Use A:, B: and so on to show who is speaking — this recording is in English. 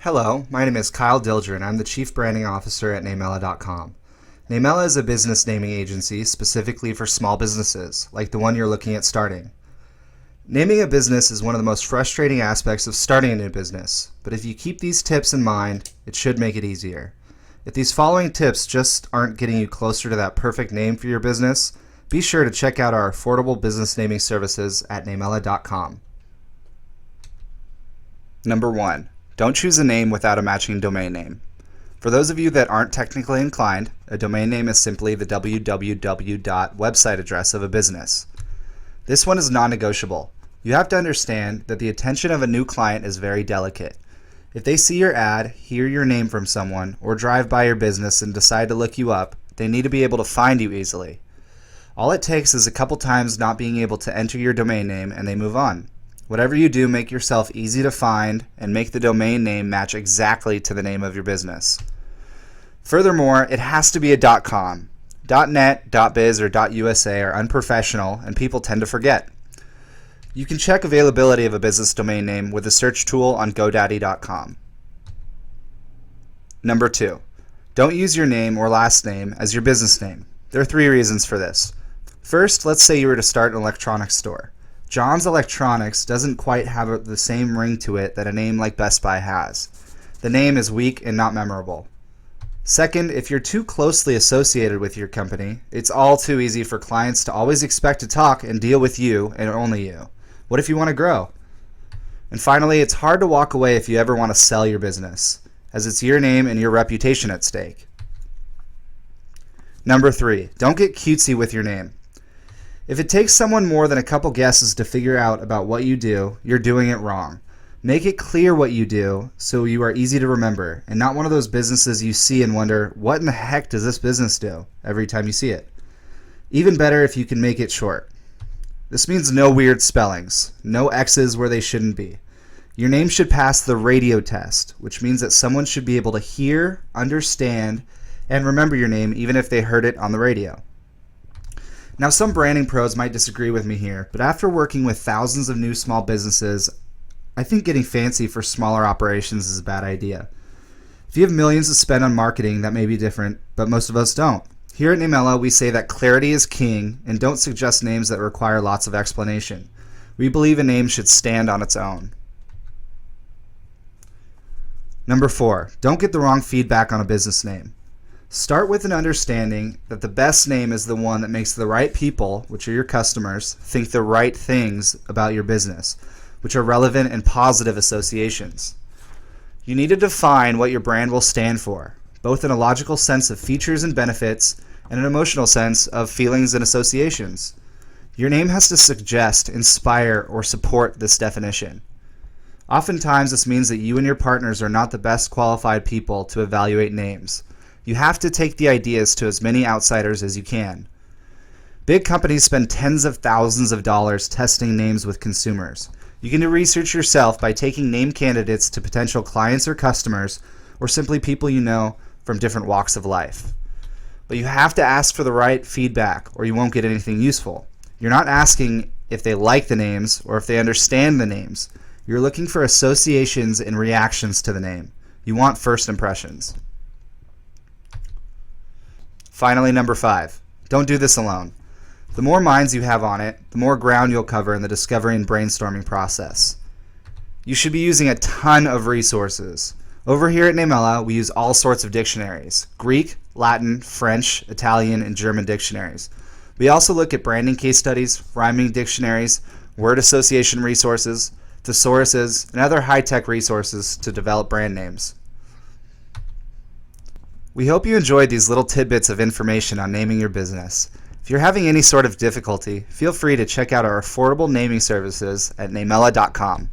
A: Hello, my name is Kyle Dilger and I'm the Chief Branding Officer at Namella.com. Namella is a business naming agency specifically for small businesses, like the one you're looking at starting. Naming a business is one of the most frustrating aspects of starting a new business, but if you keep these tips in mind, it should make it easier. If these following tips just aren't getting you closer to that perfect name for your business, be sure to check out our affordable business naming services at Namella.com. Number 1. Don't choose a name without a matching domain name. For those of you that aren't technically inclined, a domain name is simply the www website address of a business. This one is non-negotiable. You have to understand that the attention of a new client is very delicate. If they see your ad, hear your name from someone, or drive by your business and decide to look you up, they need to be able to find you easily. All it takes is a couple times not being able to enter your domain name and they move on. Whatever you do, make yourself easy to find and make the domain name match exactly to the name of your business. Furthermore, it has to be a .com. .net, .biz, or .usa are unprofessional and people tend to forget. You can check availability of a business domain name with a search tool on GoDaddy.com. Number 2. Don't use your name or last name as your business name. There are 3 reasons for this. First, let's say you were to start an electronics store. John's Electronics doesn't quite have the same ring to it that a name like Best Buy has. The name is weak and not memorable. Second, if you're too closely associated with your company, it's all too easy for clients to always expect to talk and deal with you and only you. What if you want to grow? And finally, it's hard to walk away if you ever want to sell your business, as it's your name and your reputation at stake. Number 3, don't get cutesy with your name. If it takes someone more than a couple guesses to figure out about what you do, you're doing it wrong. Make it clear what you do so you are easy to remember and not one of those businesses you see and wonder, what in the heck does this business do every time you see it? Even better if you can make it short. This means no weird spellings, no X's where they shouldn't be. Your name should pass the radio test, which means that someone should be able to hear, understand, and remember your name even if they heard it on the radio. Now, some branding pros might disagree with me here, but after working with thousands of new small businesses, I think getting fancy for smaller operations is a bad idea. If you have millions to spend on marketing, that may be different, but most of us don't. Here at Namella, we say that clarity is king and don't suggest names that require lots of explanation. We believe a name should stand on its own. Number 4, don't get the wrong feedback on a business name. Start with an understanding that the best name is the one that makes the right people, which are your customers, think the right things about your business, which are relevant and positive associations. You need to define what your brand will stand for, both in a logical sense of features and benefits and an emotional sense of feelings and associations. Your name has to suggest, inspire, or support this definition. Oftentimes, this means that you and your partners are not the best qualified people to evaluate names. You have to take the ideas to as many outsiders as you can. Big companies spend tens of thousands of dollars testing names with consumers. You can do research yourself by taking name candidates to potential clients or customers, or simply people you know from different walks of life. But you have to ask for the right feedback or you won't get anything useful. You're not asking if they like the names or if they understand the names. You're looking for associations and reactions to the name. You want first impressions. Finally, number 5, don't do this alone. The more minds you have on it, the more ground you'll cover in the discovery and brainstorming process. You should be using a ton of resources. Over here at Namella, we use all sorts of dictionaries: Greek, Latin, French, Italian, and German dictionaries. We also look at branding case studies, rhyming dictionaries, word association resources, thesauruses, and other high-tech resources to develop brand names. We hope you enjoyed these little tidbits of information on naming your business. If you're having any sort of difficulty, feel free to check out our affordable naming services at Namella.com.